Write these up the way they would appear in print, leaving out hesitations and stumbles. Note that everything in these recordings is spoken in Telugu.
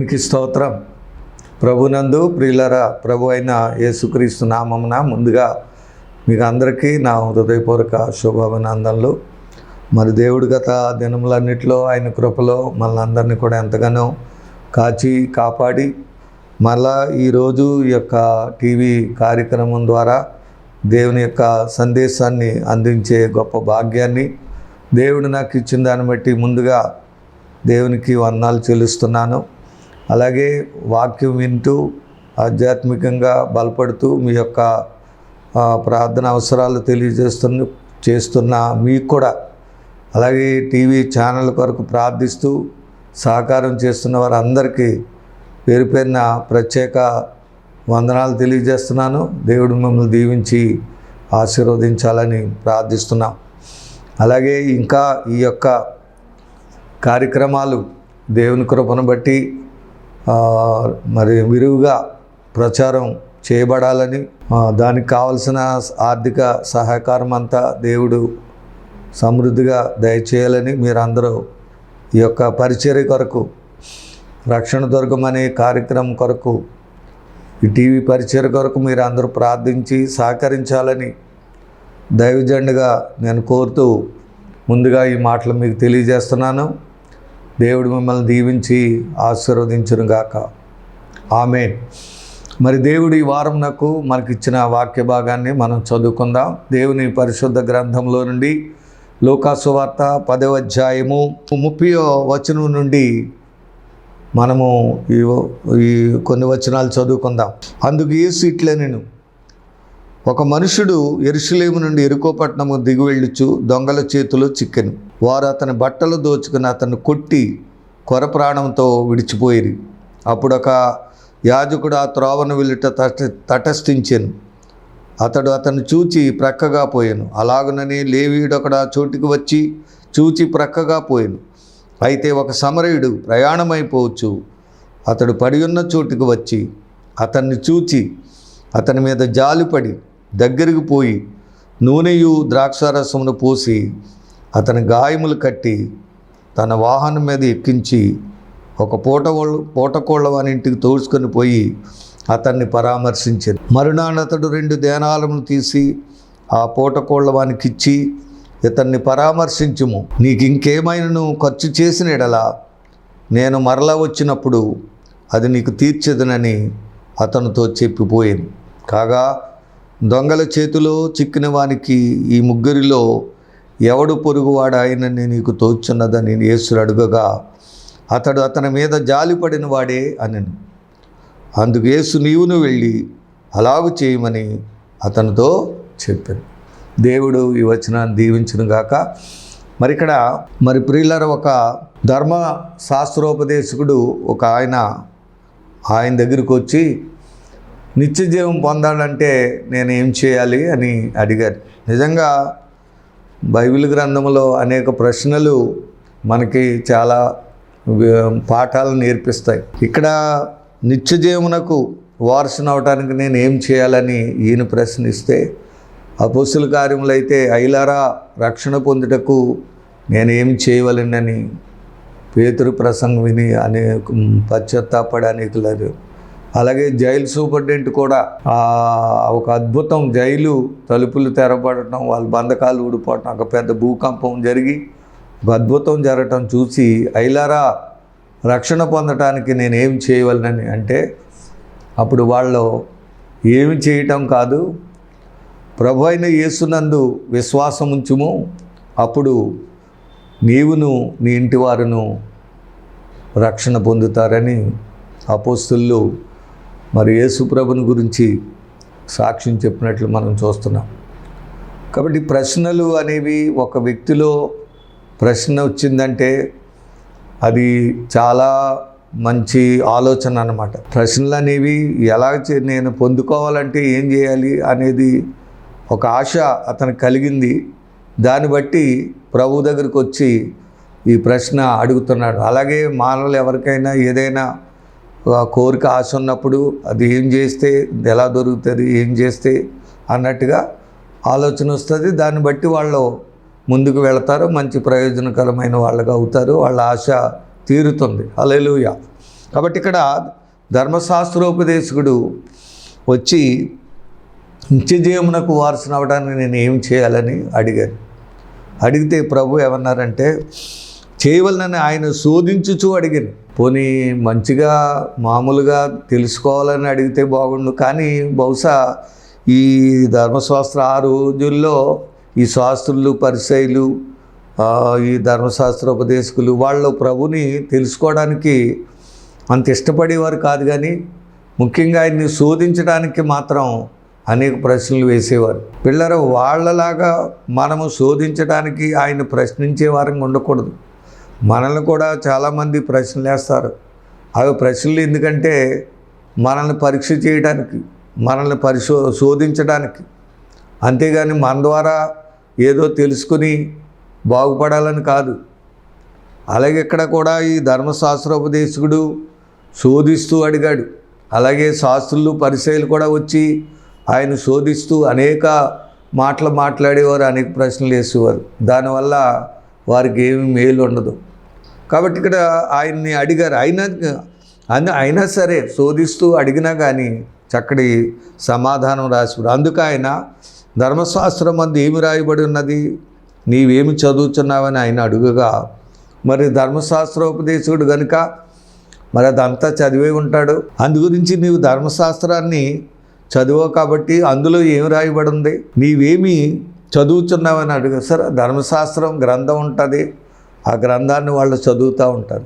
దేవునికి స్తోత్రం. ప్రభునందు ప్రియులరా, ప్రభు అయిన యేసుక్రీస్తు నామమున ముందుగా మీకు అందరికీ నా హృదయపూర్వక శుభాభినందనలు. మరి దేవుడు గత దినములన్నిటిలో ఆయన కృపలో మనల్ని అందరినీ కూడా ఎంతగానో కాచి కాపాడి మళ్ళా ఈరోజు ఈ యొక్క టీవీ కార్యక్రమం ద్వారా దేవుని యొక్క సందేశాన్ని అందించే గొప్ప భాగ్యాన్ని దేవుడు నాకు ఇచ్చిన దాన్ని బట్టి ముందుగా దేవునికి వందనాలు చెల్లిస్తున్నాను. అలాగే వాక్యం వింటూ ఆధ్యాత్మికంగా బలపడుతూ మీ యొక్క ప్రార్థన అవసరాలు చేస్తున్న మీకు కూడా, అలాగే టీవీ ఛానల్ కొరకు ప్రార్థిస్తూ సహకారం చేస్తున్న వారందరికీ పేరు పేరున ప్రత్యేక వందనాలు తెలియజేస్తున్నాను. దేవుడు మిమ్మల్ని దీవించి ఆశీర్వదించాలని ప్రార్థిస్తున్నాం. అలాగే ఇంకా ఈ యొక్క కార్యక్రమాలు దేవుని కృపను బట్టి మరి విరివిగా ప్రచారం చేయబడాలని, దానికి కావలసిన ఆర్థిక సహకారం అంతా దేవుడు సమృద్ధిగా దయచేయాలని మీరందరూ ఈ యొక్క పరిచర్య కొరకు, రక్షణ దుర్గం అనే కార్యక్రమం కొరకు, ఈ టీవీ పరిచర్య కొరకు మీరు అందరూ ప్రార్థించి సహకరించాలని దైవజనుడిగా నేను కోరుతూ ముందుగా ఈ మాటలు మీకు తెలియజేస్తున్నాను. దేవుడు మిమ్మల్ని దీవించి ఆశీర్వదించునుగాక. ఆమేన్. మరి దేవుడు ఈ వారం మనకిచ్చిన వాక్య భాగాన్ని మనం చదువుకుందాం. దేవుని పరిశుద్ధ గ్రంథంలో నుండి లూకాసు సువార్త 10వ అధ్యాయము 30వ వచనం నుండి మనము ఈ కొన్ని వచనాలు చదువుకుందాం. అందుకు యేసు ఇట్లనెను, ఒక మనుషుడు యెరూషలేము నుండి యెరికో పట్టణము దిగి వెళ్ళుచు దొంగల చేతిలో చిక్కెను. వారు అతని బట్టలు దోచుకుని అతన్ని కొట్టి కొర ప్రాణంతో విడిచిపోయిరి. అప్పుడు ఒక యాజకుడు ఆ త్రోవను వెళ్ళుట తటస్థించెను. అతడు అతన్ని చూచి ప్రక్కగా పోయాను. అలాగునని లేవీయుడొకడు ఆ చోటికి వచ్చి చూచి ప్రక్కగా పోయాను. అయితే ఒక సమరయుడు ప్రయాణమైపోవచ్చు అతడు పడి ఉన్న చోటుకు వచ్చి అతన్ని చూచి అతని మీద జాలిపడి దగ్గరికి పోయి నూనెయు ద్రాక్షారసమును పోసి అతని గాయములు కట్టి తన వాహనం మీద ఎక్కించి ఒక పూటకోళ్ళ వాని ఇంటికి తోడ్చుకొని పోయి అతన్ని పరామర్శించారు. మరునాడు అతడు 2 దేనాలను తీసి ఆ పూటకోళ్ళ వానికి ఇచ్చి, ఇతన్ని పరామర్శించుము, నీకు ఇంకేమైనా ఖర్చు చేసిన ఎడలా నేను మరలా వచ్చినప్పుడు అది నీకు తీర్చదునని అతనితో చెప్పిపోయాను. కాగా దొంగల చేతిలో చిక్కిన వానికి ఈ ముగ్గురిలో ఎవడు పొరుగువాడు ఆయనని నీకు తోచున్నదని యేసు అడుగగా అతడు అతని మీద జాలిపడిన వాడే అనెను. అందుకు యేసు నీవును వెళ్ళి అలాగు చేయమని అతనితో చెప్పాను. దేవుడు ఈ వచనాన్ని దీవించునుగాక. మరి ఇక్కడ ప్రియులర, ఒక ధర్మ శాస్త్రోపదేశకుడు ఒక ఆయన దగ్గరికి వచ్చి నిత్య జీవం పొందాలంటే నేను ఏం చేయాలి అని అడిగారు. నిజంగా బైబిల్ గ్రంథంలో అనేక ప్రశ్నలు మనకి చాలా పాఠాలను నేర్పిస్తాయి. ఇక్కడ నిత్య జీవమునకు వారసుని అవటానికి నేను ఏం చేయాలని ఈయన ప్రశ్నిస్తే, అపోస్తుల కార్యములు అయితే ఐలారా రక్షణ పొందుటకు నేను ఏం చేయవలెనని పేతురు ప్రసంగం విని పశ్చాత్తాపడి అనేకులారు. అలాగే జైలు సూపరింటెండెంట్ కూడా ఒక అద్భుతం, జైలు తలుపులు తెరపడటం, వాళ్ళ బంధకాలు ఊడిపోవటం, ఒక పెద్ద భూకంపం జరిగి ఒక అద్భుతం జరగటం చూసి ఐలారా రక్షణ పొందటానికి నేను ఏం చేయవలనని అంటే, అప్పుడు వాళ్ళు ఏమి చేయటం కాదు, ప్రభు అయిన యేసునందు విశ్వాసం ఉంచుము, అప్పుడు నీవును నీ ఇంటి వారును రక్షణ పొందుతారని అపోస్తులు మరి యేసు ప్రభుని గురించి సాక్ష్యం చెప్పినట్లు మనం చూస్తున్నాం. కాబట్టి ప్రశ్నలు అనేవి, ఒక వ్యక్తిలో ప్రశ్న వచ్చిందంటే అది చాలా మంచి ఆలోచన అన్నమాట. ప్రశ్నలు అనేవి ఎలా నేను పొందుకోవాలంటే ఏం చేయాలి అనేది ఒక ఆశ అతనికి కలిగింది. దాన్ని బట్టి ప్రభు దగ్గరికి వచ్చి ఈ ప్రశ్న అడుగుతున్నాడు. అలాగే మానవులు ఎవరికైనా ఏదైనా కోరిక, ఆశ ఉన్నప్పుడు అది ఏం చేస్తే ఎలా దొరుకుతుంది, ఏం చేస్తే అన్నట్టుగా ఆలోచన వస్తుంది. దాన్ని బట్టి వాళ్ళు ముందుకు వెళతారు, మంచి ప్రయోజనకరమైన వాళ్ళగా అవుతారు, వాళ్ళ ఆశ తీరుతుంది. హల్లెలూయా. కాబట్టి ఇక్కడ ధర్మశాస్త్రోపదేశకుడు వచ్చి నిత్యజీవమునకు వారసుని అవ్వడానికి నేను ఏం చేయాలని అడిగాను. అడిగితే ప్రభు ఏమన్నారంటే చేయవలనని ఆయన శోధించుచూ అడిగాను. పోనీ మంచిగా మామూలుగా తెలుసుకోవాలని అడిగితే బాగుండు, కానీ బహుశా ఈ ధర్మశాస్త్ర ఆ రోజుల్లో ఈ శాస్త్రులు పరిసయ్యులు ఈ ధర్మశాస్త్రోపదేశకులు వాళ్ళు ప్రభుని తెలుసుకోవడానికి అంత ఇష్టపడేవారు కాదు, కానీ ముఖ్యంగా ఆయన్ని శోధించడానికి మాత్రం అనేక ప్రశ్నలు వేసేవారు. పిల్లలు వాళ్ళలాగా మనము శోధించడానికి ఆయన ప్రశ్నించే వారంగా ఉండకూడదు. మనల్ని కూడా చాలామంది ప్రశ్నలు వేస్తారు. అవి ప్రశ్నలు ఎందుకంటే మనల్ని పరీక్ష చేయడానికి, మనల్ని శోధించడానికి, అంతేగాని మన ద్వారా ఏదో తెలుసుకుని బాగుపడాలని కాదు. అలాగే ఇక్కడ కూడా ఈ ధర్మశాస్త్రోపదేశకుడు శోధిస్తూ అడిగాడు. అలాగే శాస్త్రులు పరిసయ్యులు కూడా వచ్చి ఆయన శోధిస్తూ అనేక మాటలు మాట్లాడేవారు, అనేక ప్రశ్నలు వేసేవారు. దానివల్ల వారికి ఏమి మేలు ఉండదు. కాబట్టి ఇక్కడ ఆయన్ని అడిగారు. అయినా సరే శోధిస్తూ అడిగినా కానీ చక్కటి సమాధానం రాసివారు. అందుకు ఆయన ధర్మశాస్త్రం అందు ఏమి రాయబడి ఉన్నది, నీవేమి చదువుతున్నావని ఆయన అడుగుగా, మరి ధర్మశాస్త్రోపదేశకుడు కనుక మరి అదంతా చదివే ఉంటాడు. అందు గురించి నీవు ధర్మశాస్త్రాన్ని చదివావు కాబట్టి అందులో ఏమి రాయబడి ఉంది, నీవేమి చదువుతున్నావని అడుగు. సరే, ధర్మశాస్త్రం గ్రంథం ఉంటుంది, ఆ గ్రంథాన్ని వాళ్ళు చదువుతూ ఉంటారు.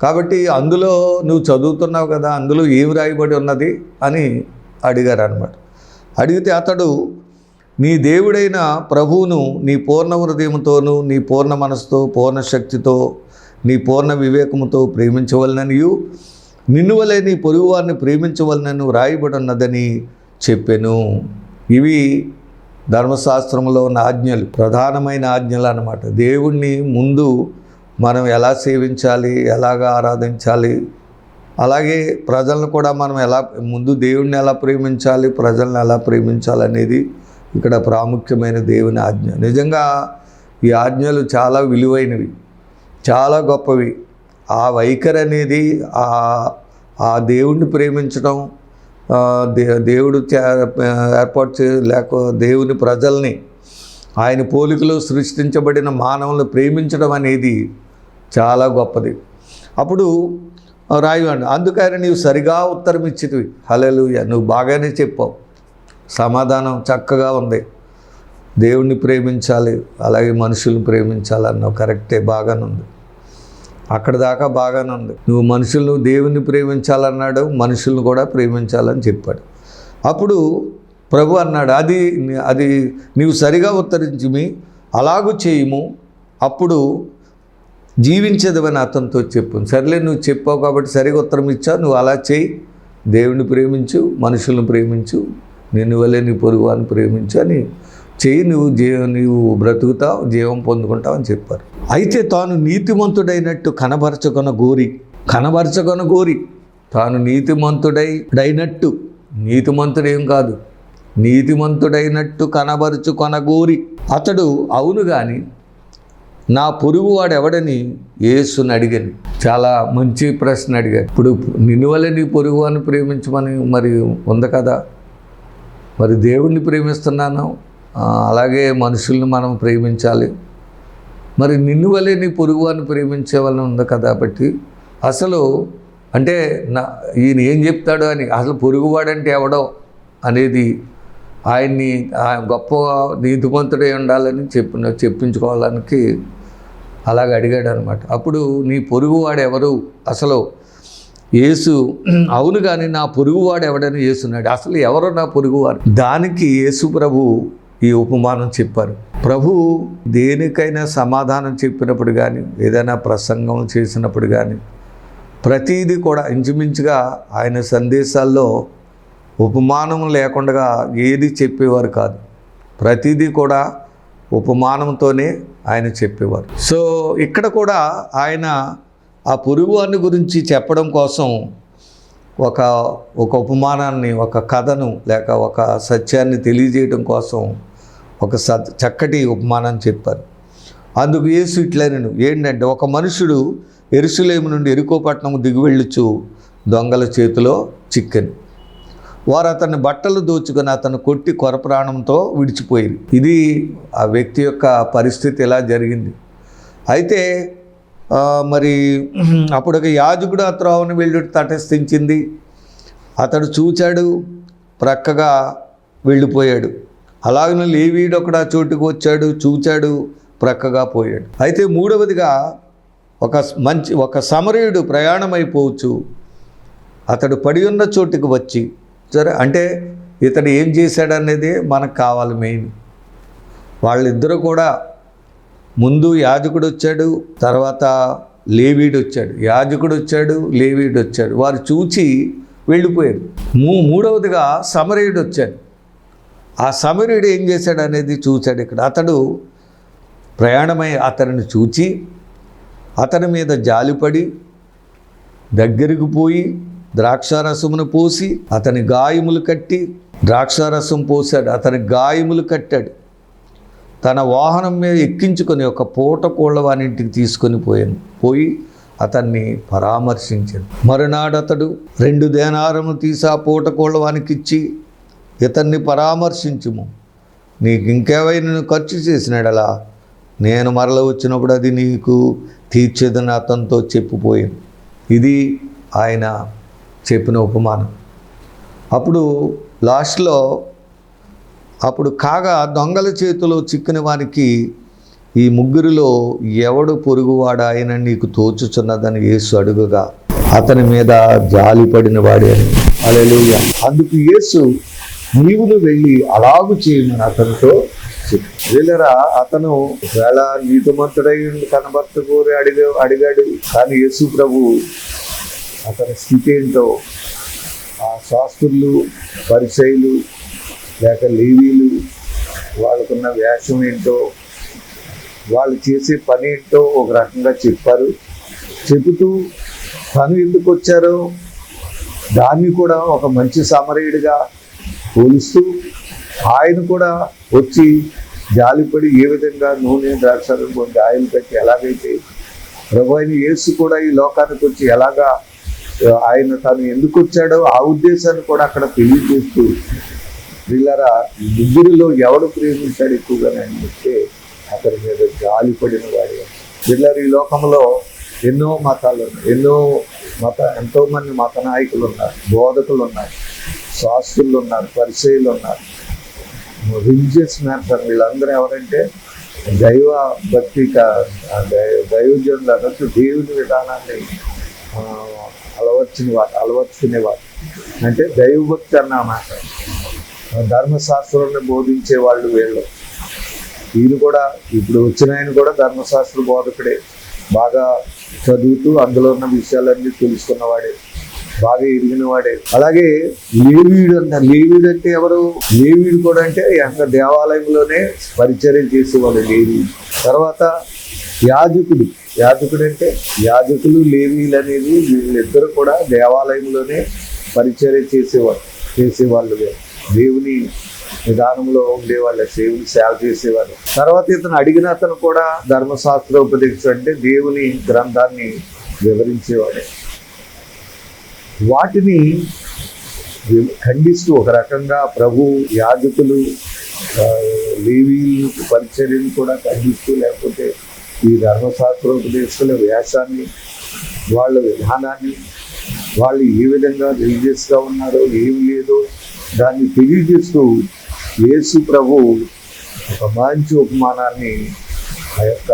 కాబట్టి అందులో నువ్వు చదువుతున్నావు కదా, అందులో ఏమి రాయబడి ఉన్నది అని అడిగారు అన్నమాట. అడిగితే అతడు నీ దేవుడైన ప్రభువును నీ పూర్ణ హృదయంతోనూ నీ పూర్ణ మనసుతో పూర్ణ శక్తితో నీ పూర్ణ వివేకముతో ప్రేమించవలననియు నిన్ను వలె నీ పొరుగువారిని ప్రేమించవలనని రాయబడి ఉన్నదని చెప్పెను. ఇవి ధర్మశాస్త్రంలో ఉన్న ఆజ్ఞలు, ప్రధానమైన ఆజ్ఞలు అన్నమాట. దేవుణ్ణి ముందు మనం ఎలా సేవించాలి, ఎలాగ ఆరాధించాలి, అలాగే ప్రజలను కూడా మనం ముందు దేవుణ్ణి ఎలా ప్రేమించాలి, ప్రజలను ఎలా ప్రేమించాలి అనేది ఇక్కడ ప్రాముఖ్యమైన దేవుని ఆజ్ఞ. నిజంగా ఈ ఆజ్ఞలు చాలా విలువైనవి, చాలా గొప్పవి. ఆ వైఖరి అనేది ఆ దేవుణ్ణి ప్రేమించడం, దేవుడు ఏర్పాటు లేక దేవుని ప్రజల్ని ఆయన పోలికలో సృష్టించబడిన మానవులను ప్రేమించడం అనేది చాలా గొప్పది. అప్పుడు రాయవండి, అందుకని నీవు సరిగా ఉత్తరం ఇచ్చితివి. హల్లెలూయా, నువ్వు బాగానే చెప్పావు, సమాధానం చక్కగా ఉంది. దేవుణ్ణి ప్రేమించాలి, అలాగే మనుషుల్ని ప్రేమించాలన్నావు, కరెక్టే, బాగానే ఉంది. అక్కడ దాకా బాగానే ఉంది. నువ్వు మనుషులను దేవుణ్ణి ప్రేమించాలన్నాడు, మనుషులను కూడా ప్రేమించాలని చెప్పాడు. అప్పుడు ప్రభు అన్నాడు, అది నీవు సరిగా ఉత్తరించుమి, అలాగూ చేయుము, అప్పుడు జీవించదవని అతనితో చెప్పు. సరేలే, నువ్వు చెప్పావు కాబట్టి సరిగా ఉత్తరం ఇచ్చావు, నువ్వు అలా చేయి, దేవుణ్ణి ప్రేమించు, మనుషులను ప్రేమించు, నిన్ను వల్లే నీ పొరుగువాన్ని ప్రేమించు అని చెయ్యి, నీవు బ్రతుకుతావు, జీవం పొందుకుంటావు అని చెప్పారు. అయితే తాను నీతిమంతుడైనట్టు కనబరచుకొన గోరి తాను నీతిమంతుడైనట్టు, నీతిమంతుడేం కాదు, నీతిమంతుడైనట్టు కనబరుచుకొన గోరి అతడు అవును కానీ నా పొరుగువాడు ఎవడని యేసుని అడిగాను. చాలా మంచి ప్రశ్న అడిగాడు. ఇప్పుడు నిన్ను వల్లే నీ పొరుగువాన్ని ప్రేమించమని మరి ఉంది కదా, మరి దేవుణ్ణి ప్రేమిస్తున్నాను, అలాగే మనుషుల్ని మనం ప్రేమించాలి, మరి నిన్ను వల్లే నీ పొరుగువాన్ని ప్రేమించే వాళ్ళని ఉంది కదా. కాబట్టి అసలు అంటే ఈయన ఏం చెప్తాడు అని, అసలు పొరుగువాడంటే ఎవడో అనేది ఆయన్ని గొప్ప నీతిమంతుడై ఉండాలని చెప్పించుకోవడానికి అలాగ అడిగాడు అనమాట. అప్పుడు నీ పొరుగువాడు ఎవరు, అసలు యేసు అవును కానీ నా పొరుగువాడు ఎవడని యేసున్నాడు. అసలు ఎవరో నా పొరుగువాడు, దానికి యేసు ప్రభు ఈ ఉపమానం చెప్పారు. ప్రభు దేనికైనా సమాధానం చెప్పినప్పుడు కానీ, ఏదైనా ప్రసంగం చేసినప్పుడు కానీ, ప్రతీది కూడా ఇంచుమించుగా ఆయన సందేశాల్లో ఉపమానం లేకుండా ఏది చెప్పేవారు కాదు. ప్రతిదీ కూడా ఉపమానంతోనే ఆయన చెప్పేవారు. సో ఇక్కడ కూడా ఆయన ఆ పొరుగువారిని గురించి చెప్పడం కోసం ఒక ఉపమానాన్ని, ఒక కథను లేక ఒక సత్యాన్ని తెలియజేయడం కోసం ఒక చక్కటి ఉపమానాన్ని చెప్పారు. అందుకు యేసు ఇట్లనెను, ఏంటంటే ఒక మనుషుడు యెరూషలేము నుండి యెరికో పట్టణము దిగి వెళ్ళుచు దొంగల చేతిలో చిక్కెను. వారు అతన్ని బట్టలు దోచుకొని అతను కొట్టి కొరప్రాణంతో విడిచిపోయారు. ఇది ఆ వ్యక్తి యొక్క పరిస్థితి ఇలా జరిగింది. అయితే మరి అప్పుడు ఒక యాజకుడు ఆ త్రోవను వెళ్ళి తటస్థించింది. అతడు చూచాడు, ప్రక్కగా వెళ్ళిపోయాడు. అలాగనే లేవీయుడు ఒకడు ఆ చోటుకు వచ్చాడు, చూచాడు, ప్రక్కగా పోయాడు. అయితే మూడవదిగా ఒక సమరయుడు ప్రయాణమైపోవచ్చు. అతడు పడి ఉన్న చోటుకు వచ్చి, సరే అంటే ఇతడు ఏం చేశాడనేది మనకు కావాలి మెయిన్. వాళ్ళిద్దరూ కూడా ముందు యాజకుడు వచ్చాడు, తర్వాత లేవీయుడు వచ్చాడు. యాజకుడు వచ్చాడు, లేవీయుడు వచ్చాడు. వారు చూచి వెళ్ళిపోయారు. మూడవదిగా సమరయుడు వచ్చాడు. ఆ సమరయుడు ఏం చేశాడు అనేది చూశాడు. ఇక్కడ అతడు ప్రయాణమై అతనిని చూచి అతని మీద జాలిపడి దగ్గరికి పోయి ద్రాక్షారసమును పోసి అతని గాయములు కట్టి, ద్రాక్షారసం పోసాడు, అతని గాయములు కట్టాడు. తన వాహనం మీద ఎక్కించుకొని ఒక పూట కోళ్ళ వానింటికి తీసుకొని పోయి అతన్ని పరామర్శించాడు. మరునాడు అతడు 2 దేనారములు తీసి ఆ పూట కోళ్ళ వానికి ఇచ్చి, ఇతన్ని పరామర్శించుము, నీకు ఇంకేవైనా ఖర్చు చేసినాడలా నేను మరల వచ్చినప్పుడు అది నీకు తీర్చేదని అతనితో చెప్పిపోయాను. ఇది ఆయన చెప్పిన ఉపమానం. అప్పుడు లాస్ట్లో కాగా దొంగల చేతిలో చిక్కిన వానికి ఈ ముగ్గురిలో ఎవడు పొరుగువాడు ఆయన నీకు తోచుచున్నదని యేసు అడుగగా అతని మీద జాలిపడిన వాడే అని. హల్లెలూయా. అందుకు యేసు నీవును వెళ్ళి అలాగు చేయమని అతనితో వెళ్ళరా. అతను వేళ నీతిమంతుడై కనబర్తకు అడిగాడు. కానీ యేసు ప్రభు అతని స్థితి ఏంటో, ఆ శాస్త్రులు, పరిసయ్యులు లేక లేవీలు వాళ్ళకున్న వేషం ఏంటో, వాళ్ళు చేసే పని ఏంటో ఒక రకంగా చెప్పారు. చెబుతూ తను ఎందుకు వచ్చారో దాన్ని కూడా ఒక మంచి సమరయుడిగా పోలుస్తూ ఆయన కూడా వచ్చి జాలిపడి ఏ విధంగా నూనె ద్రాక్షారసం పొంది ఆయిల్ పెట్టి ఎలాగైతే ప్రభు అయిన యేసు కూడా ఈ లోకానికి వచ్చి ఎలాగా ఆయన తను ఎందుకు వచ్చాడో ఆ ఉద్దేశాన్ని కూడా అక్కడ తెలియజేస్తూ, వీళ్ళరా ముగ్గురిలో ఎవడు ప్రేమించాడు ఎక్కువగా అని చెప్తే అతని మీద జాలిపడిన వాడు. వీళ్ళరు ఈ లోకంలో ఎన్నో మతాలు ఉన్నాయి, ఎంతోమంది మత నాయకులు ఉన్నారు, బోధకులు ఉన్నారు, శాస్త్రులు ఉన్నారు, పరిచయులు ఉన్నారు, రిలీజియస్ మ్యాన్స్. వీళ్ళందరూ ఎవరంటే దైవ భక్తి దైవజనులు అన్నట్టు దేవుని విధానాన్ని అలవర్చుకునేవారు. అంటే దైవభక్తి అన్నమాట. ధర్మశాస్త్రాన్ని బోధించే వాళ్ళు వీళ్ళు. ఈయన కూడా ఇప్పుడు వచ్చిన ఆయన కూడా ధర్మశాస్త్ర బోధకుడే, బాగా చదువుతూ అందులో ఉన్న విషయాలన్నీ తెలుసుకున్నవాడే, బాగా ఎరిగినవాడే. అలాగే లేవీయుడు లేవీయుడు అంటే ఎవరు? లేవీయుడు కూడా అంటే దేవాలయంలోనే పరిచర్య చేసేవాడు లేవీయుడు. తర్వాత యాజకుడు అంటే యాజకులు లేవీయులు అనేది వీళ్ళిద్దరూ కూడా దేవాలయంలోనే పరిచర్య చేసేవాళ్ళు దేవుని విధానంలో ఉండేవాళ్ళ, దేవుని సేవ చేసేవాళ్ళు. తర్వాత ఇతను అడిగిన అతను కూడా ధర్మశాస్త్రోపదేశం అంటే దేవుని గ్రంథాన్ని వివరించేవాడే. వాటిని ఖండిస్తూ ఒక రకంగా ప్రభు యాజకులు లేవీయులు పరిచర్యను కూడా ఖండిస్తూ, లేకపోతే ఈ ధర్మశాస్త్రోపదేశాల వ్యాసాన్ని, వాళ్ళ విధానాన్ని, వాళ్ళు ఏ విధంగా రిలీజియస్గా ఉన్నారో ఏమి లేదో దాన్ని తెలియజేస్తూ యేసు ప్రభు ఒక మంచి ఉపమానాన్ని ఆ యొక్క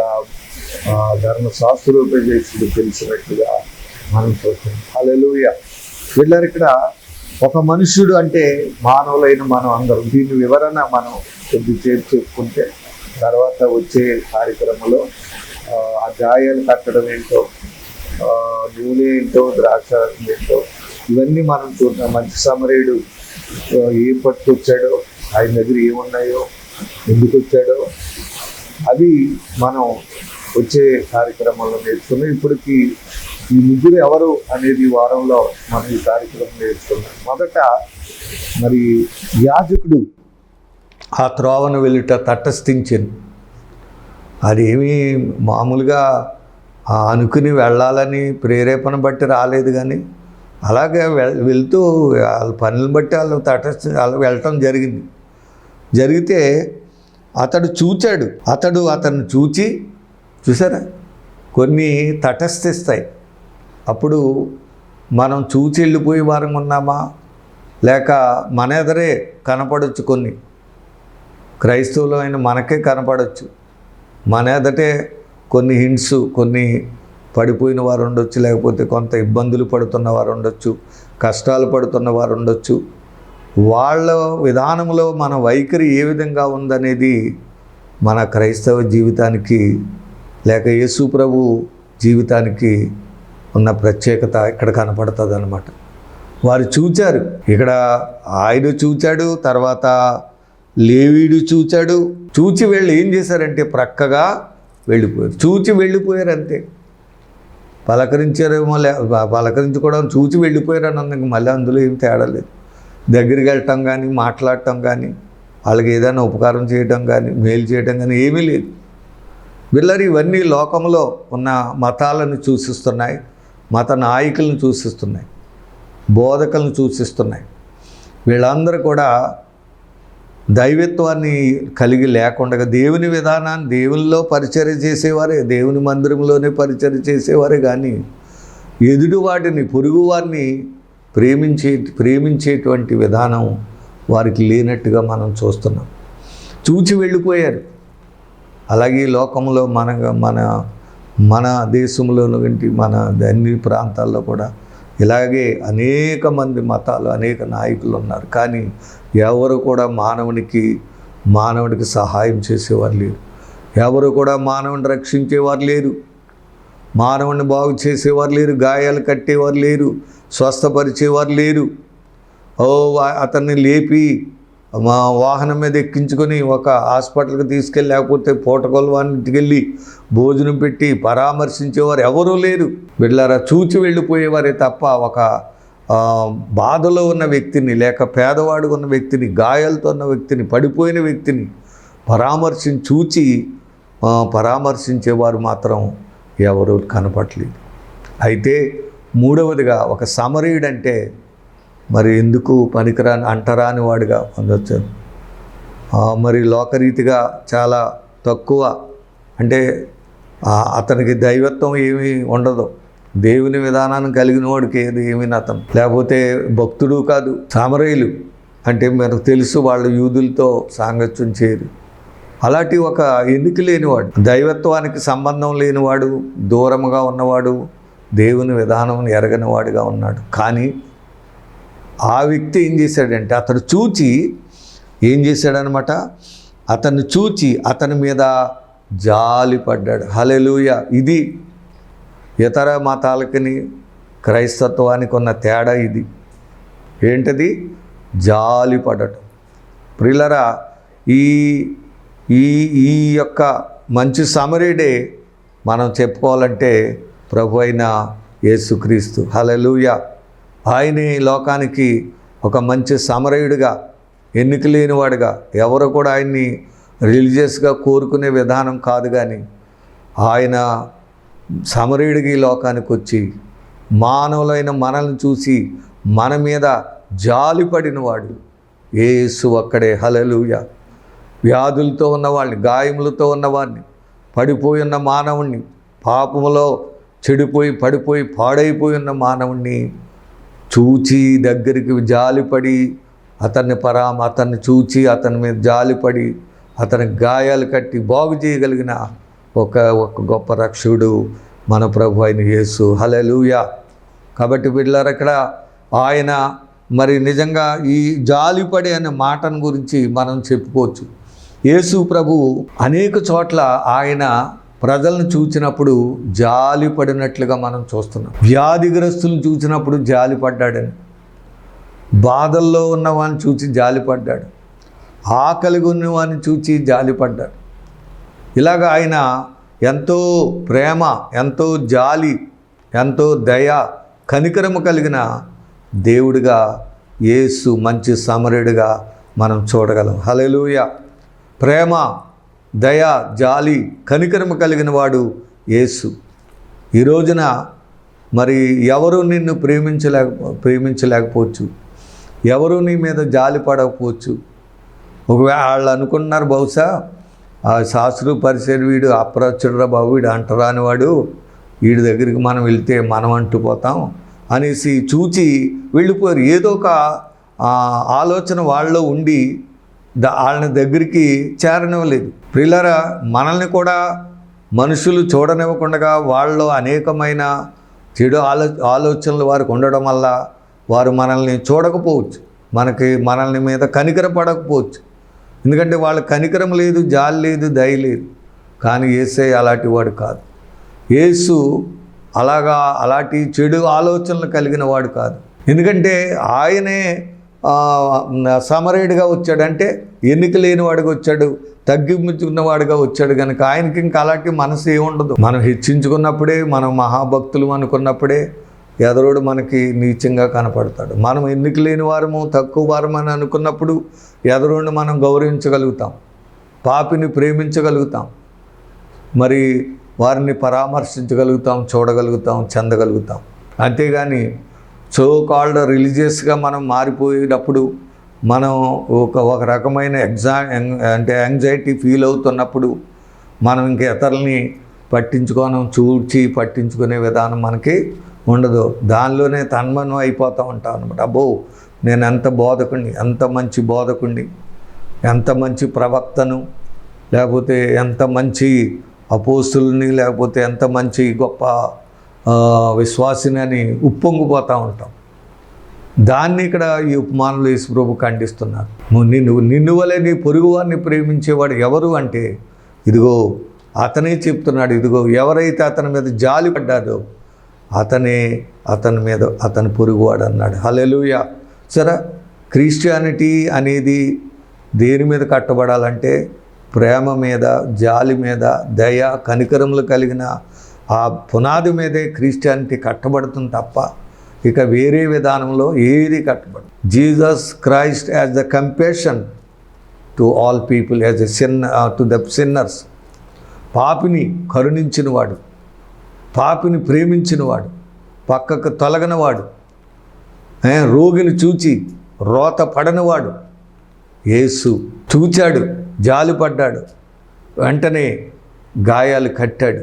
ధర్మశాస్త్రోపదేశుడు తెలిసినట్టుగా మనం చూస్తాం. హల్లెలూయా. వీళ్ళరు ఇక్కడ ఒక మనుష్యుడు అంటే మానవులైన మనం అందరం. దీని వివరణ మనం కొద్దిసేపు చెప్పుకుంటే తర్వాత వచ్చే కార్యక్రమంలో ఆ గాయాలు కట్టడం ఏంటో, నూనె ఏంటో, ద్రాక్షారసం ఏంటో, ఇవన్నీ మనం చూద్దాం. మంచి సమరయుడు ఏం పట్టుకొచ్చాడో, ఆయన దగ్గర ఏమున్నాయో, ఎందుకు వచ్చాడో అవి మనం వచ్చే కార్యక్రమంలో నేర్చుకున్నాం. ఇప్పటికి ఈ ముగ్గురు ఎవరు అనేది వారంలో మనం ఈ కార్యక్రమం నేర్చుకున్నాం. మొదట మరి యాజకుడు ఆ త్రోవను వెళ్ళుట తటస్థించాను. అదేమీ మామూలుగా అనుకుని వెళ్ళాలని ప్రేరేపణ బట్టి రాలేదు, కానీ అలాగే వెళ్తూ వాళ్ళ పనులను బట్టి వాళ్ళు వెళ్ళటం జరిగింది. జరిగితే అతడు చూచాడు. అతన్ని చూసారా, కొన్ని తటస్థిస్తాయి. అప్పుడు మనం చూచి వెళ్ళిపోయే వారం ఉన్నామా, లేక మన ఎదురే కనపడవచ్చు. కొన్ని క్రైస్తవులు అయిన మనకే కనపడవచ్చు. మన ఎదటే కొన్ని హింట్స్, కొన్ని పడిపోయిన వారు ఉండొచ్చు, లేకపోతే కొంత ఇబ్బందులు పడుతున్న వారు ఉండొచ్చు, కష్టాలు పడుతున్న వారు ఉండొచ్చు. వాళ్ళ విధానంలో మన వైఖరి ఏ విధంగా ఉందనేది మన క్రైస్తవ జీవితానికి లేక యేసు ప్రభు జీవితానికి ఉన్న ప్రత్యేకత ఇక్కడ కనపడుతుంది అన్నమాట. వారు చూచారు. ఇక్కడ ఆయన చూచాడు, తర్వాత లేవీడు చూచాడు. చూచి వెళ్ళి ఏం చేశారంటే ప్రక్కగా వెళ్ళిపోయారు. చూచి వెళ్ళిపోయారు అంతే. పలకరించారేమో, పలకరించుకోవడం చూచి వెళ్ళిపోయారు అన్నందుకు మళ్ళీ అందులో ఏం తేడా లేదు. దగ్గరికి వెళ్ళటం కానీ, మాట్లాడటం కానీ, వాళ్ళకి ఏదైనా ఉపకారం చేయటం కానీ, మేలు చేయటం కానీ ఏమీ లేదు. వీళ్ళని ఇవన్నీ లోకంలో ఉన్న మతాలను సూచిస్తున్నాయి, మత నాయకులను సూచిస్తున్నాయి, బోధకులను సూచిస్తున్నాయి. వీళ్ళందరూ కూడా దైవత్వాన్ని కలిగి లేకుండా దేవుని విధానాన్ని దేవునిలో పరిచర్య చేసేవారే, దేవుని మందిరంలోనే పరిచర్య చేసేవారే, కానీ ఎదుటివాటిని పొరుగువారిని ప్రేమించేటువంటి విధానం వారికి లేనట్టుగా మనం చూస్తున్నాం. చూచి వెళ్ళిపోయారు. అలాగే లోకంలో మన దేశంలోని వంటి మన అన్ని ప్రాంతాల్లో కూడా ఇలాగే అనేక మంది మతాలు, అనేక నాయకులు ఉన్నారు. కానీ ఎవరు కూడా మానవుడికి సహాయం చేసేవారు లేరు. ఎవరు కూడా మానవుని రక్షించేవారు లేరు, మానవుని బాగు చేసేవారు లేరు, గాయాలు కట్టేవారు లేరు, స్వస్థపరిచేవారు లేరు. అతన్ని లేపి మా వాహనం మీద ఎక్కించుకొని ఒక హాస్పిటల్కి తీసుకెళ్ళి, లేకపోతే పూటకొల్వానికి వెళ్ళి భోజనం పెట్టి పరామర్శించేవారు ఎవరూ లేరు. బిడ్డలారా, చూచి వెళ్ళిపోయేవారే తప్ప ఒక బాధలో ఉన్న వ్యక్తిని, లేక పేదవాడుగా ఉన్న వ్యక్తిని, గాయాలతో ఉన్న వ్యక్తిని, పడిపోయిన వ్యక్తిని పరామర్శించేవారు మాత్రం ఎవరు కనపట్లేదు. అయితే మూడవదిగా ఒక సమరయుడంటే మరి ఎందుకు అంటరాని వాడిగా పొందొచ్చారు. మరి లోకరీతిగా చాలా తక్కువ, అంటే అతనికి దైవత్వం ఏమీ ఉండదు. దేవుని విధానాన్ని కలిగిన వాడికి ఏమీ అతను, లేకపోతే భక్తుడు కాదు. సమరయులు అంటే మనకు తెలుసు, వాళ్ళు యూదులతో సాంగత్యం చేయరు. అలాంటి ఒక ఎన్నిక లేనివాడు, దైవత్వానికి సంబంధం లేనివాడు, దూరముగా ఉన్నవాడు, దేవుని విధానం ఎరగని వాడిగా ఉన్నాడు. కానీ ఆ వ్యక్తి ఏం చేశాడంటే అతడు చూచి ఏం చేశాడనమాట, అతన్ని చూచి అతని మీద జాలి పడ్డాడు. హల్లెలూయా. ఇది ఇతర మతాలకి క్రైస్తత్వానికి ఉన్న తేడా ఇది. ఏంటది? జాలి పడటం. ప్రియులరా, ఈ ఈ ఈ యొక్క మంచి సమరయుడే మనం చెప్పుకోవాలంటే ప్రభు అయిన యేసుక్రీస్తు. హల్లెలూయా. ఆయనే లోకానికి ఒక మంచి సమరయుడిగా, ఎన్నిక లేనివాడుగా, ఎవరు కూడా ఆయన్ని రిలీజియస్గా కోరుకునే విధానం కాదు, కానీ ఆయన సమరయుడికి ఈ లోకానికి వచ్చి మానవులైన మనల్ని చూసి మన మీద జాలిపడినవాడు యేసు ఒక్కడే. హల్లెలూయా. వ్యాధులతో ఉన్నవాడిని, గాయములతో ఉన్నవాడిని, పడిపోయి ఉన్న మానవుణ్ణి, పాపములో చెడిపోయి పడిపోయి పాడైపోయి ఉన్న మానవుణ్ణి చూచి దగ్గరికి జాలిపడి అతన్ని చూచి అతని మీద జాలిపడి అతని గాయాలు కట్టి బాగు చేయగలిగిన ఒక గొప్ప రక్షకుడు మన ప్రభు అయిన యేసు. హల్లెలూయా. కాబట్టి బిడ్డలారా, అక్కడ ఆయన మరి నిజంగా ఈ జాలిపడి అనే మాటను గురించి మనం చెప్పుకోవచ్చు. యేసు ప్రభు అనేక చోట్ల ఆయన ప్రజలను చూచినప్పుడు జాలిపడినట్లుగా మనం చూస్తున్నాం. వ్యాధిగ్రస్తులను చూసినప్పుడు జాలిపడ్డాడని, బాధల్లో ఉన్నవాడిని చూసి జాలిపడ్డాడు, ఆకలిగా ఉన్నవాడిని చూసి జాలిపడ్డాడు. ఇలాగ ఆయన ఎంతో ప్రేమ, ఎంతో జాలి, ఎంతో దయ, కనికరము కలిగిన దేవుడిగా యేసు మంచి సమరయుడిగా మనం చూడగలం. హల్లెలూయా. ప్రేమ దయ, జాలి, కనికరము కలిగిన వాడు యేసు. ఈ రోజున మరి ఎవరు నిన్ను ప్రేమించలేకపోవచ్చు, ఎవరు నీ మీద జాలి పడకపోవచ్చు. ఒకవేళ వాళ్ళు అనుకున్నారు బహుశా ఆ శాస్త్రు పరిచయం వీడు అప్రచుడరా బాబు, వీడు అంటరాని వాడు, వీడి దగ్గరికి మనం వెళ్తే మనం అంటుపోతాం అనేసి చూచి వెళ్ళిపోయారు. ఏదో ఒక ఆలోచన వాళ్ళలో ఉండి వాళ్ళని దగ్గరికి చేరనివ్వలేదు. ప్రియులారా, మనల్ని కూడా మనుషులు చూడనివ్వకుండా వాళ్ళలో అనేకమైన చెడు ఆలోచనలు వారికి ఉండడం వల్ల వారు మనల్ని చూడకపోవచ్చు, మనల్ని మీద కనికరపడకపోవచ్చు. ఎందుకంటే వాళ్ళ కనికరం లేదు, జాలి లేదు, దయ లేదు. కానీ యేసే అలాంటి వాడు కాదు. యేసు అలాంటి చెడు ఆలోచనలు కలిగిన వాడు కాదు. ఎందుకంటే ఆయనే సమరయుడిగా వచ్చాడు, అంటే ఎన్నిక లేనివాడిగా వచ్చాడు, తగ్గించుకున్నవాడిగా వచ్చాడు. కనుక ఆయనకి ఇంకా అలాంటి మనసు ఏముండదు. మనం హెచ్చించుకున్నప్పుడే, మనం మహాభక్తులు అనుకున్నప్పుడే ఎదరోడు మనకి నీచంగా కనపడతాడు. మనం ఎన్నిక లేని వారము, తక్కువ వారమని అనుకున్నప్పుడు ఎదరోడిని మనం గౌరవించగలుగుతాం, పాపిని ప్రేమించగలుగుతాం, మరి వారిని పరామర్శించగలుగుతాం, చూడగలుగుతాం, చెందగలుగుతాం. అంతేగాని సో కాల్డ్ రిలీజియస్గా మనం మారిపోయేటప్పుడు, మనం ఒక రకమైన యాంగ్జైటీ ఫీల్ అవుతున్నప్పుడు మనం ఇంక ఇతరులని పట్టించుకునే విధానం మనకి ఉండదు. దానిలోనే తన్మయం అయిపోతూ ఉంటాం అనమాట. అబ్బో, నేను ఎంత బోధకుడిని, ఎంత మంచి బోధకుడిని, ఎంత మంచి ప్రవక్తను, లేకపోతే ఎంత మంచి అపోస్తుల్ని, లేకపోతే ఎంత మంచి గొప్ప విశ్వాసిని అని ఉప్పొంగిపోతూ ఉంటాం. దాన్ని ఇక్కడ ఈ ఉపమానంలో యేసు ప్రభు ఖండిస్తున్నారు. నిన్ను వలె నీ పొరుగువారిని ప్రేమించేవాడు ఎవరు అంటే, ఇదిగో అతనే చెప్తున్నాడు. ఇదిగో ఎవరైతే అతని మీద జాలి పడ్డారో అతనే అతని పొరుగువాడు అన్నాడు. హల్లెలూయా. సరే, క్రిస్టియానిటీ అనేది దేని మీద కట్టబడాలంటే ప్రేమ మీద, జాలి మీద, దయ, కనికరములు కలిగిన ఆ పునాది మీదే క్రిస్టియానిటీ కట్టబడుతుంది తప్ప ఇక వేరే విధానంలో ఏది కట్టబడదు. Jesus Christ as the compassion to all people, as a to the sinners. పాపిని కరుణించినవాడు, పాపిని ప్రేమించినవాడు, పక్కకు తొలగనివాడు, రోగిని చూచి రోత పడనివాడు యేసు. చూచాడు, జాలిపడ్డాడు, వెంటనే గాయాలు కట్టాడు.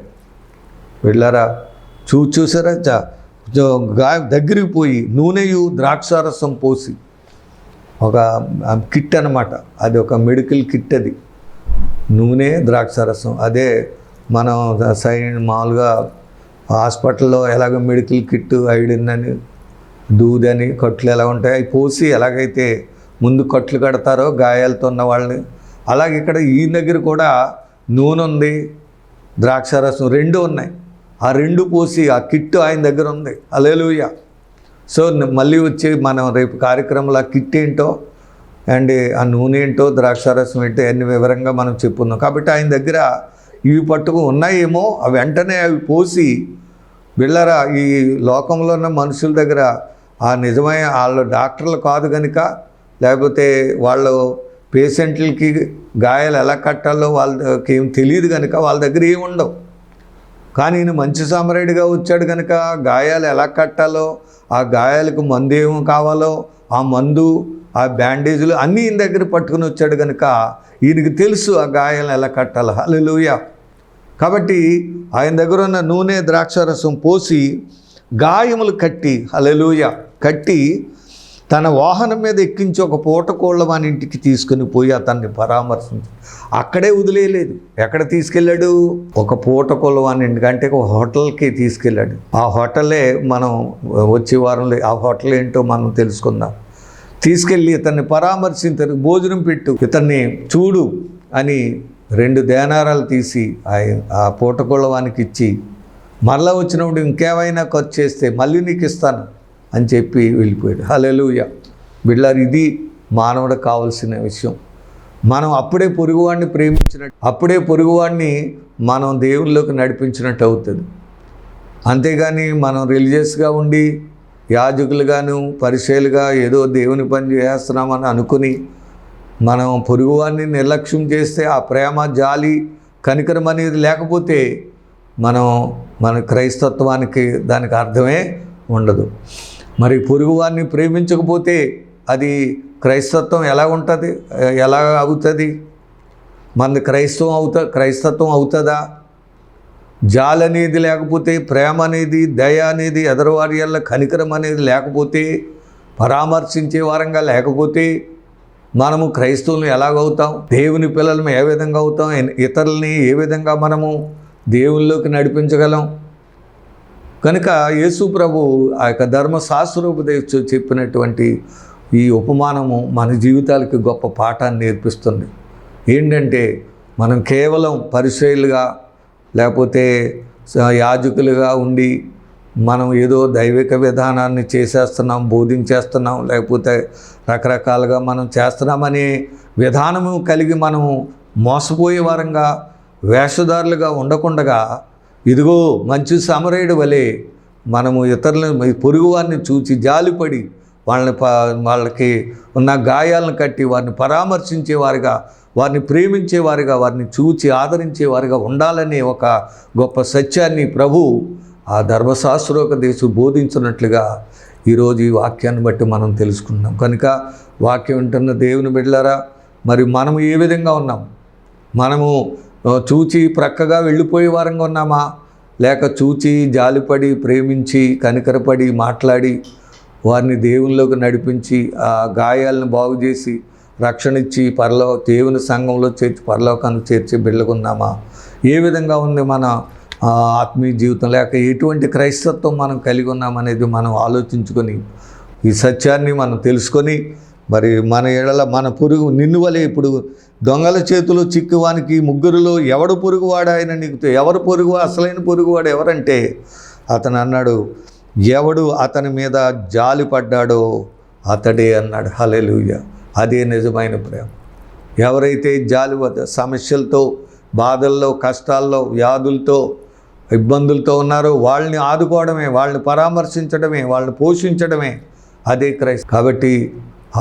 వెళ్ళారా, చూసారా, దగ్గరికి పోయి నూనెయు ద్రాక్షారసం పోసి, ఒక కిట్ అనమాట, అది ఒక మెడికల్ కిట్. అది నూనె, ద్రాక్షారసం. అదే మనం మామూలుగా హాస్పిటల్లో ఎలాగో మెడికల్ కిట్, ఐడిన్ అని, దూదని, కట్లు ఎలా ఉంటాయి, అవి పోసి ఎలాగైతే ముందు కట్లు కడతారో గాయాలతో ఉన్న వాళ్ళని, అలాగే ఇక్కడ ఈ దగ్గర కూడా నూనె ఉంది, ద్రాక్షారసం రెండు ఉన్నాయి. ఆ రెండు పోసి ఆ కిట్ ఆయన దగ్గర ఉంది. హల్లెలూయా. సో మళ్ళీ వచ్చి మనం రేపు కార్యక్రమంలో ఆ కిట్ ఏంటో అండ్ ఆ నూనె ఏంటో, ద్రాక్షారసం ఏంటో అన్ని వివరంగా మనం చెప్పుకుందాం. కాబట్టి ఆయన దగ్గర ఇవి పట్టుకు ఉన్నాయేమో, అవి వెంటనే అవి పోసి, బిళ్ళరా, ఈ లోకంలో ఉన్న మనుషుల దగ్గర ఆ నిజమైన వాళ్ళు డాక్టర్లు కాదు కనుక, లేకపోతే వాళ్ళు పేషెంట్లకి గాయాలు ఎలా కట్టాలో వాళ్ళకి ఏం తెలియదు కనుక వాళ్ళ దగ్గర ఏమి ఉండవు. కానీ ఈయన మంచి సమరయుడిగా వచ్చాడు కనుక గాయాలు ఎలా కట్టాలో, ఆ గాయాలకు మందు ఏమో కావాలో ఆ మందు, ఆ బ్యాండేజీలు అన్నీ ఈయన దగ్గర పట్టుకుని వచ్చాడు కనుక ఈయనకి తెలుసు ఆ గాయాలను ఎలా కట్టాలో. హల్లెలూయా. కాబట్టి ఆయన దగ్గర ఉన్న నూనె, ద్రాక్షారసం పోసి గాయములు కట్టి, హల్లెలూయా, కట్టి తన వాహనం మీద ఎక్కించి ఒక పూటకోళ్ళ వాని ఇంటికి తీసుకుని పోయి అతన్ని పరామర్శించి అక్కడే వదిలేయలేదు. ఎక్కడ తీసుకెళ్ళాడు? ఒక పూటకోళ్ళ వాని ఇంటికి, అంటే ఒక హోటల్కి తీసుకెళ్ళాడు. ఆ హోటలే మనం వచ్చే వారంలో ఆ హోటల్ ఏంటో మనం తెలుసుకుందాం. తీసుకెళ్ళి ఇతన్ని పరామర్శించరు, భోజనం పెట్టు, ఇతన్ని చూడు అని 2 దేనారాలు తీసి ఆ పూటకోళ్ళ వానికి ఇచ్చి, మరలా వచ్చినప్పుడు ఇంకేమైనా ఖర్చు చేస్తే మళ్ళీ నీకు ఇస్తాను అని చెప్పి వెళ్ళిపోయాడు. హల్లెలూయా. బిడ్డలారా, ఇది మానవుడికి కావాల్సిన విషయం. మనం అప్పుడే పొరుగువాడిని ప్రేమించినట్టు, అప్పుడే పొరుగువాడిని మనం దేవుళ్ళలోకి నడిపించినట్టు అవుతుంది. అంతేగాని మనం రిలీజియస్గా ఉండి యాజకులుగాను పరిచయులుగా ఏదో దేవుని పని చేస్తున్నామని అనుకుని మనం పొరుగువాన్ని నిర్లక్ష్యం చేస్తే, ఆ ప్రేమ, జాలి, కనికరం అనేది లేకపోతే మన క్రైస్తత్వానికి దానికి అర్థమే ఉండదు. మరి పొరుగువాన్ని ప్రేమించకపోతే అది క్రైస్తత్వం ఎలా ఉంటుంది, ఎలా అవుతుంది? మనది క్రైస్తత్వం అవుతుందా? జాలి అనేది లేకపోతే, ప్రేమ అనేది, దయ అనేది, ఎదరవారి వల్ల కనికరం అనేది లేకపోతే, పరామర్శించే వారంగా లేకపోతే మనము క్రైస్తవులను ఎలాగవుతాం? దేవుని పిల్లలు ఏ విధంగా అవుతాం? ఇతరులని ఏ విధంగా మనము దేవుల్లోకి నడిపించగలం? కనుక యేసు ప్రభు ఆ యొక్క ధర్మశాస్త్రోపదేశం చెప్పినటువంటి ఈ ఉపమానము మన జీవితాలకి గొప్ప పాఠాన్ని నేర్పిస్తుంది. ఏంటంటే, మనం కేవలం పరిచయులుగా లేకపోతే యాజకులుగా ఉండి మనం ఏదో దైవిక విధానాన్ని చేసేస్తున్నాం, బోధించేస్తున్నాం, లేకపోతే రకరకాలుగా మనం చేస్తున్నామనే విధానము కలిగి మనము మోసపోయే వారంగా, వేషధారులుగా ఉండకుండగా, ఇదిగో మంచి సమరయుడు వలె మనము ఇతరులను, పొరుగువారిని చూచి జాలిపడి వాళ్ళకి ఉన్న గాయాలను కట్టి వారిని పరామర్శించేవారుగా, వారిని ప్రేమించేవారుగా, వారిని చూచి ఆదరించేవారుగా ఉండాలనే ఒక గొప్ప సత్యాన్ని ప్రభు ఆ ధర్మశాస్త్రోపదేశం బోధించినట్లుగా ఈరోజు ఈ వాక్యాన్ని బట్టి మనం తెలుసుకున్నాం. కనుక వాక్యం వింటున్న దేవుని బిడ్డలారా, మరి మనము ఏ విధంగా ఉన్నాం? మనము చూచి ప్రక్కగా వెళ్ళిపోయే వారంగా ఉన్నామా? లేక చూచి జాలిపడి, ప్రేమించి, కనికరపడి, మాట్లాడి వారిని దేవునిలోకి నడిపించి, ఆ గాయాలను బాగు చేసి, రక్షణ ఇచ్చి దేవుని సంఘంలో చేర్చి పరలోకానికి చేర్చి బిడ్డలుకున్నామా? ఏ విధంగా ఉంది మన ఆత్మీయ జీవితం? లేక ఎటువంటి క్రైస్తత్వం మనం కలిగి ఉన్నామనేది మనం ఆలోచించుకొని, ఈ సత్యాన్ని మనం తెలుసుకొని, మరి మన ఎడల మన పొరుగు నిన్ను వలె, ఇప్పుడు దొంగల చేతిలో చిక్కువానికి ముగ్గురులో ఎవడు పొరుగువాడు? ఆయన నీకు ఎవరు పొరుగు? అసలైన పొరుగువాడు ఎవరంటే అతను అన్నాడు, ఎవడు అతని మీద జాలి పడ్డాడో అతడే అన్నాడు. హల్లెలూయా! అదే నిజమైన ప్రేమ. ఎవరైతే జాలి సమస్యలతో, బాధల్లో, కష్టాల్లో, వ్యాధులతో, ఇబ్బందులతో ఉన్నారో వాళ్ళని ఆదుకోవడమే, వాళ్ళని పరామర్శించడమే, వాళ్ళని పోషించడమే అదే క్రైస్తవం. కాబట్టి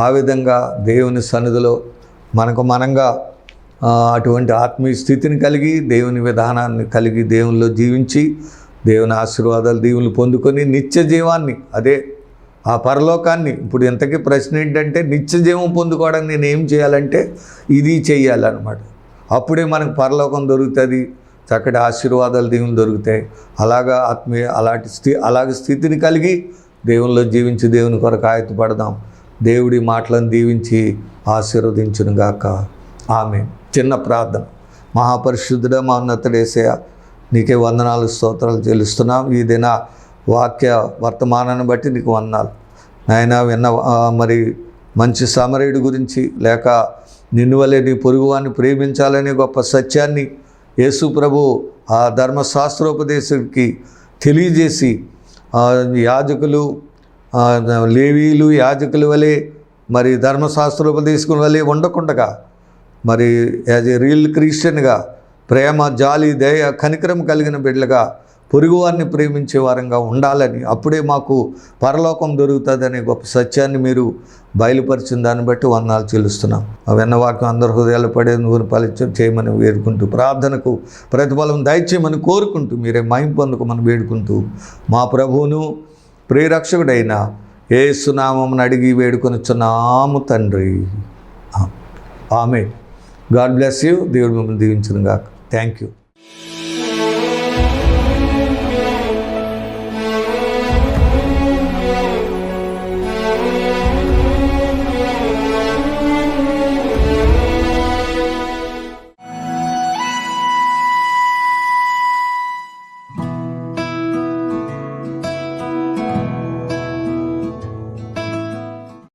ఆ విధంగా దేవుని సన్నిధిలో మనంగా అటువంటి ఆత్మీయ స్థితిని కలిగి, దేవుని విధానాన్ని కలిగి, దేవునిలో జీవించి, దేవుని ఆశీర్వాదాలు, దీవులు పొందుకొని నిత్య జీవాన్ని, అదే ఆ పరలోకాన్ని. ఇప్పుడు ఇంతకీ ప్రశ్న ఏంటంటే, నిత్య జీవం పొందుకోవడానికి నేను ఏం చేయాలంటే ఇది చేయాలన్నమాట. అప్పుడే మనకు పరలోకం దొరుకుతుంది, చక్కటి ఆశీర్వాదాలు దేవుని దొరుకుతాయి. అలాగా అలాంటి స్థితిని కలిగి దేవునిలో జీవించి దేవుని కొరకు ఆయత్తపడదాం. దేవుడి మాటలను దీవించి ఆశీర్వదించును గాక. ఆమేన్. చిన్న ప్రార్థన. మహాపరిశుద్ధుడా, మా ఉన్నతుడు యేసయ్యా, నీకే వందనాలు, స్తోత్రాలు చెల్లిస్తున్నాం. ఈ దిన వాక్య వర్తమానాన్ని బట్టి నీకు వందనాలు నాయన. మరి మంచి సమరయుడి గురించి, లేక నిన్ను వలె నీ పొరుగువాన్ని ప్రేమించాలనే గొప్ప సత్యాన్ని యేసు ప్రభు ఆ ధర్మశాస్త్రోపదేశుడికి తెలియజేసి, యాజకులు, లేవీలు, యాజకుల వలె, మరి ధర్మశాస్త్రోపదేశకుల వలె ఉండకుండగా, మరి యాజ్ ఏ రియల్ క్రిస్టియన్గా ప్రేమ, జాలి, దయ, కనికరం కలిగిన బిడ్డలుగా పొరుగువారిని ప్రేమించే వారంగా ఉండాలని, అప్పుడే మాకు పరలోకం దొరుకుతుందనే గొప్ప సత్యాన్ని మీరు బయలుపరిచిన దాన్ని బట్టి వందనాలు చెల్లిస్తున్నాం. ఆ విన్నవాక్యం అందరి హృదయాలు పడే నువ్వు ఫలించం చేయమని వేడుకుంటూ, ప్రార్థనకు ప్రతిఫలం దయచేయమని కోరుకుంటూ, మీరే మహిమ పొందుకోమని వేడుకుంటూ, మా ప్రభువును ప్రియరక్షకుడైన యేసు నామమున అడిగి వేడుకొనుచున్నాము తండ్రి. ఆమేన్. God bless you. దేవుడు మిమ్మల్ని దీవించును గాక. Thank you.